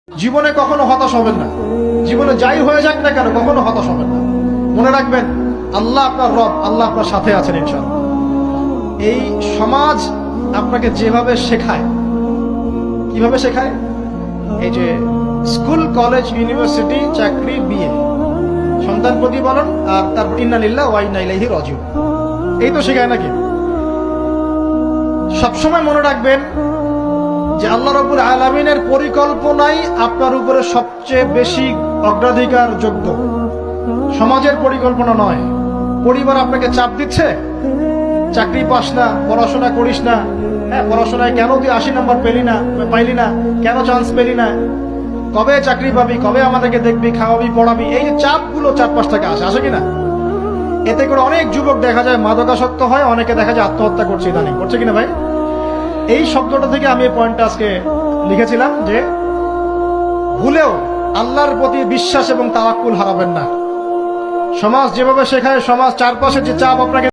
জীবনে কখনো হতাশ হবেন না। জীবনে যাই হয়ে যাক না কেন কখনো হতাশ হবেন না। মনে রাখবেন আল্লাহ আপনার রব, আল্লাহ আপনার সাথে আছেন ইনশাআল্লাহ। এই সমাজ আপনাকে যেভাবে শেখায়, কিভাবে শেখায়, এই যে স্কুল, কলেজ, ইউনিভার্সিটি, চাকরি, বিয়ে, সন্তান প্রতিপালন, আর তারপর ইন্না লিল্লাহি ওয়া ইন্না ইলাইহি রাজিউন, এই তো শেখায় নাকি? সবসময় মনে রাখবেন যে আল্লাহ রাব্বুল আলামিনের পরিকল্পনাই আপনার উপরে সবচেয়ে বেশি অগ্রাধিকার যোগ্য, সমাজের পরিকল্পনা নয়। পরিবার আপনাকে চাপ দিচ্ছে, চাকরি পাস না, পড়াশোনা করিস না, হ্যাঁ পড়াশোনায় কেন তুই 80 নাম্বার পাইলি না, কেন চান্স পেলি না, কবে চাকরি পাবি, কবে আমাদেরকে দেখবি, খাওয়াবি, পড়াবি, এই যে চাপগুলো চারপাশ থেকে আসে কিনা? এতে করে অনেক যুবক দেখা যায় মাদকাসক্ত হয়, অনেকে দেখা যায় আত্মহত্যা করছে, ইদানিং করছে কিনা ভাই? এই শব্দটা থেকে আমি এই পয়েন্টটা আজকে লিখেছিলাম যে ভুলেও আল্লাহর প্রতি বিশ্বাস এবং তাওয়াক্কুল হারাবেন না। সমাজ যেভাবে শেখায়, সমাজ চারপাশে যে চাপ আপনাকে